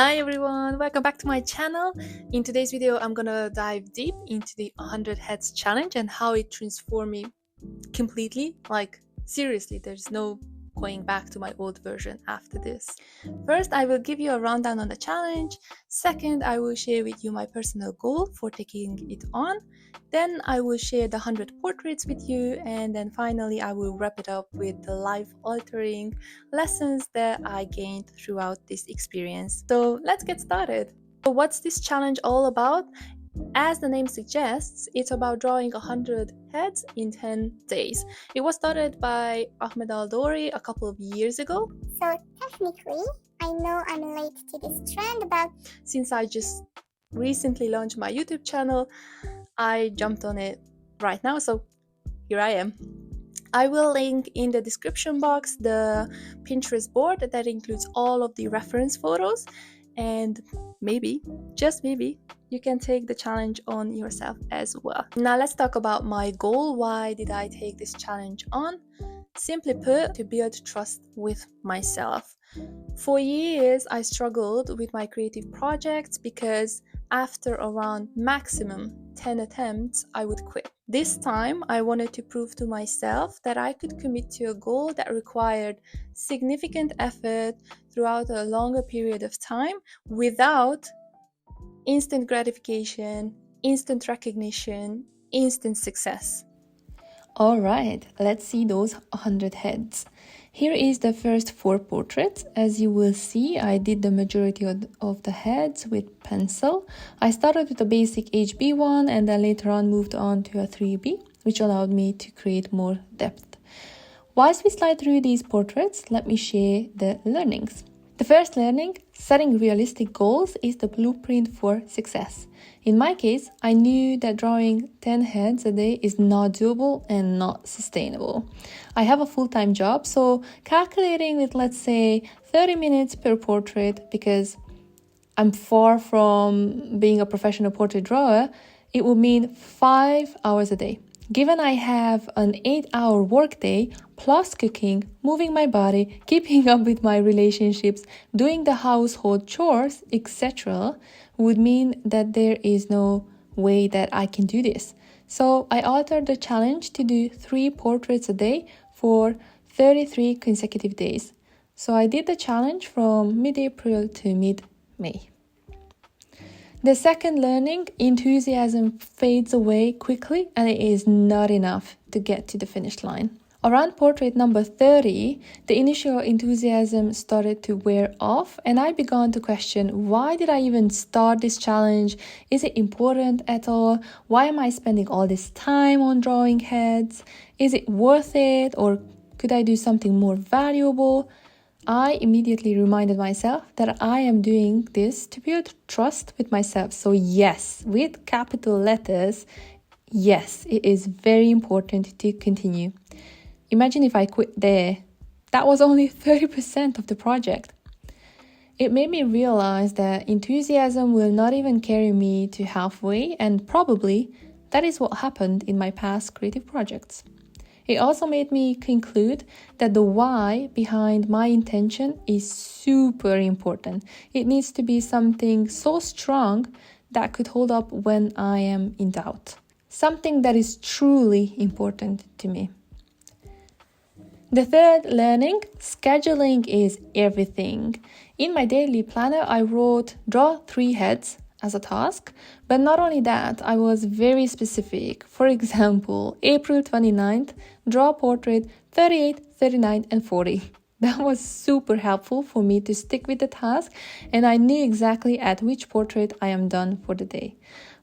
Hi everyone, welcome back to my channel. In today's video, I'm gonna dive deep into the 100 Heads challenge and how it transformed me completely. Like, seriously, there's no going back to my old version after this. First, I will give you a rundown on the challenge. Second, I will share with you my personal goal for taking it on. Then I will share the 100 portraits with you, and then finally I will wrap it up with the life-altering lessons that I gained throughout this experience. So let's get started. So what's this challenge all about? As the name suggests, it's about drawing 100 heads in 10 days. It was started by Ahmed Al-Dori a couple of years ago. So technically, I know I'm late to this trend, but Since I just recently launched my YouTube channel, I jumped on it right now, so here I am. I will link in the description box the Pinterest board that includes all of the reference photos, and maybe, just maybe, you can take the challenge on yourself as well. Now let's talk about my goal. Why did I take this challenge on? Simply put, to build trust with myself. For years, I struggled with my creative projects because after around maximum 10 attempts, I would quit. This time, I wanted to prove to myself that I could commit to a goal that required significant effort throughout a longer period of time without instant gratification, instant recognition, instant success. Alright, let's see those 100 heads. Here is the first 4 portraits. As you will see, I did the majority of the heads with pencil. I started with a basic HB one and then later on moved on to a 3B, which allowed me to create more depth. Whilst we slide through these portraits, let me share the learnings. The first learning, setting realistic goals, is the blueprint for success. In my case, I knew that drawing 10 heads a day is not doable and not sustainable. I have a full-time job, so calculating with, let's say, 30 minutes per portrait, because I'm far from being a professional portrait drawer, it would mean 5 hours a day. Given I have an 8-hour workday, plus cooking, moving my body, keeping up with my relationships, doing the household chores, etc., would mean that there is no way that I can do this. So I altered the challenge to do 3 portraits a day for 33 consecutive days. So I did the challenge from mid-April to mid-May. The second learning, enthusiasm fades away quickly and it is not enough to get to the finish line. Around portrait number 30, the initial enthusiasm started to wear off and I began to question, why did I even start this challenge? Is it important at all? Why am I spending all this time on drawing heads? Is it worth it, or could I do something more valuable? I immediately reminded myself that I am doing this to build trust with myself. So yes, with capital letters, yes, it is very important to continue. Imagine if I quit there. That was only 30% of the project. It made me realize that enthusiasm will not even carry me to halfway, and probably that is what happened in my past creative projects. It also made me conclude that the why behind my intention is super important. It needs to be something so strong that could hold up when I am in doubt. Something that is truly important to me. The third learning, scheduling is everything. In my daily planner, I wrote draw 3 heads as a task, but not only that, I was very specific. For example, April 29th, draw portrait 38, 39 and 40. That was super helpful for me to stick with the task, and I knew exactly at which portrait I am done for the day.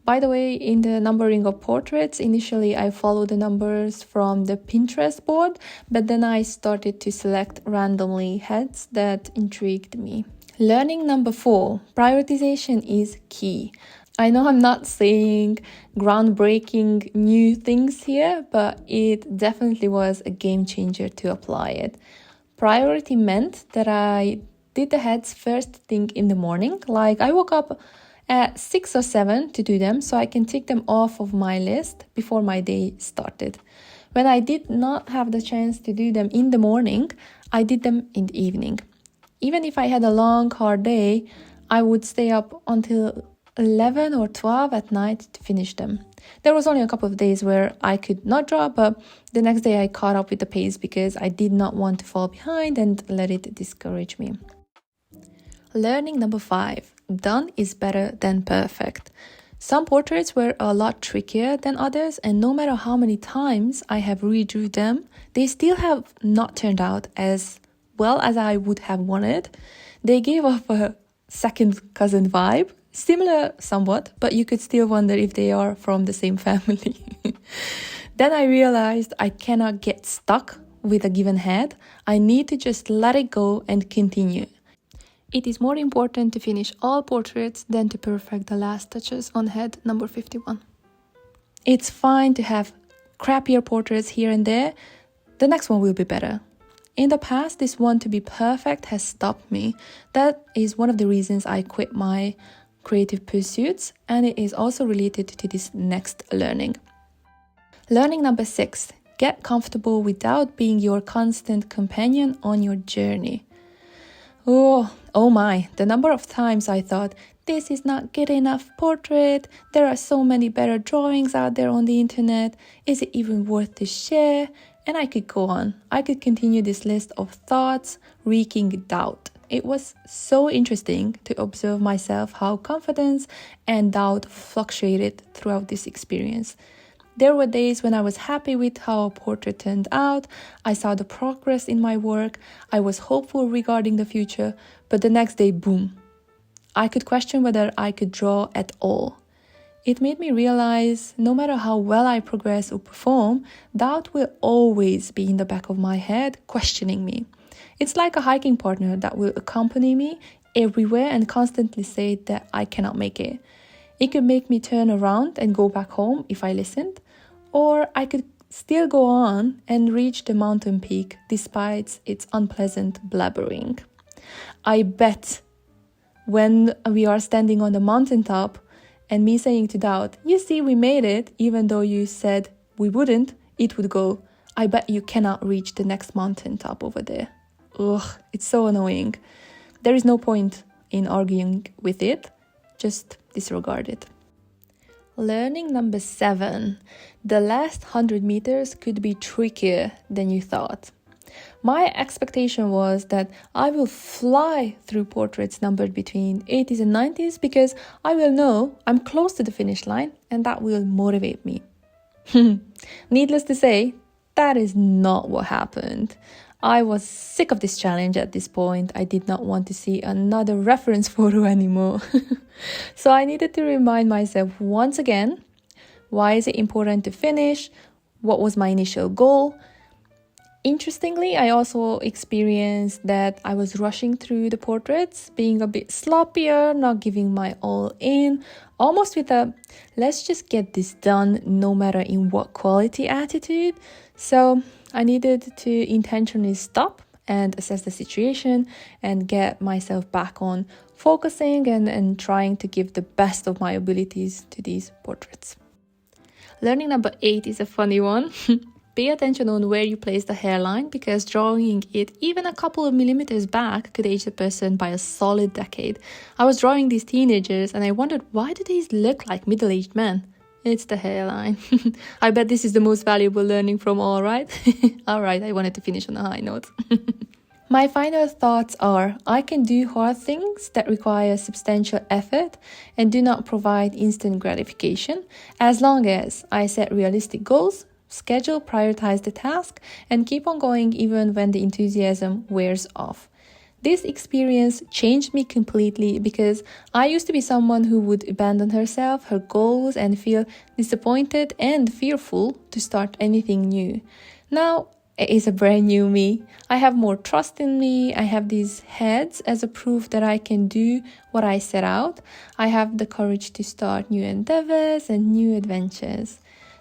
By the way, in the numbering of portraits, initially I followed the numbers from the Pinterest board, but then I started to select randomly heads that intrigued me. Learning number 4, prioritization is key. I know I'm not saying groundbreaking new things here, but it definitely was a game changer to apply it. Priority meant that I did the heads first thing in the morning, like I woke up at 6 or 7 to do them so I can tick them off of my list before my day started. When I did not have the chance to do them in the morning, I did them in the evening. Even if I had a long, hard day, I would stay up until 11 or 12 at night to finish them. There was only a couple of days where I could not draw, but the next day I caught up with the pace because I did not want to fall behind and let it discourage me. Learning number 5. Done is better than perfect. Some portraits were a lot trickier than others, and no matter how many times I have redrew them, they still have not turned out as well as I would have wanted. They gave off a second cousin vibe, similar somewhat, but you could still wonder if they are from the same family. Then I realized I cannot get stuck with a given head. I need to just let it go and continue. It is more important to finish all portraits than to perfect the last touches on head number 51. It's fine to have crappier portraits here and there. The next one will be better. In the past, this want to be perfect has stopped me. That is one of the reasons I quit my creative pursuits, and it is also related to this next learning. Learning number 6. Get comfortable without being your constant companion on your journey. Oh my, the number of times I thought, this is not good enough portrait, there are so many better drawings out there on the internet, is it even worth to share? And I could go on. I could continue this list of thoughts, wreaking doubt. It was so interesting to observe myself how confidence and doubt fluctuated throughout this experience. There were days when I was happy with how a portrait turned out, I saw the progress in my work, I was hopeful regarding the future, but the next day, boom. I could question whether I could draw at all. It made me realize no matter how well I progress or perform, doubt will always be in the back of my head, questioning me. It's like a hiking partner that will accompany me everywhere and constantly say that I cannot make it. It could make me turn around and go back home if I listened, or I could still go on and reach the mountain peak despite its unpleasant blabbering. I bet when we are standing on the mountaintop and me saying to doubt, you see, we made it, even though you said we wouldn't, it would go, I bet you cannot reach the next mountaintop over there. Ugh, it's so annoying. There is no point in arguing with it, just disregard it. Learning number 7. The last 100 meters could be trickier than you thought. My expectation was that I will fly through portraits numbered between 80s and 90s because I will know I'm close to the finish line and that will motivate me. Needless to say, that is not what happened. I was sick of this challenge at this point. I did not want to see another reference photo anymore. So I needed to remind myself once again, why is it important to finish? What was my initial goal? Interestingly, I also experienced that I was rushing through the portraits, being a bit sloppier, not giving my all in, almost with a let's just get this done no matter in what quality attitude. So I needed to intentionally stop and assess the situation and get myself back on focusing and trying to give the best of my abilities to these portraits. Learning number 8 is a funny one. Pay attention on where you place the hairline because drawing it even a couple of millimeters back could age the person by a solid decade. I was drawing these teenagers and I wondered, why do these look like middle-aged men? It's the hairline. I bet this is the most valuable learning from all, right? All right, I wanted to finish on a high note. My final thoughts are, I can do hard things that require substantial effort and do not provide instant gratification as long as I set realistic goals, schedule, prioritize the task, and keep on going even when the enthusiasm wears off. This experience changed me completely because I used to be someone who would abandon herself, her goals, and feel disappointed and fearful to start anything new. Now, it is a brand new me. I have more trust in me. I have these heads as a proof that I can do what I set out. I have the courage to start new endeavors and new adventures.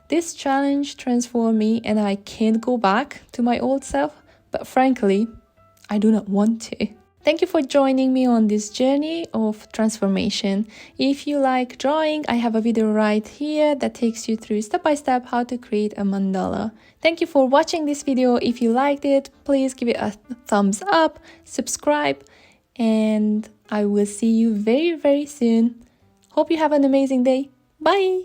This challenge transformed me and I can't go back to my old self, but frankly, I do not want to. Thank you for joining me on this journey of transformation. If you like drawing, I have a video right here that takes you through step by step how to create a mandala. Thank you for watching this video. If you liked it, please give it a thumbs up, subscribe, and I will see you very, very soon. Hope you have an amazing day. Bye!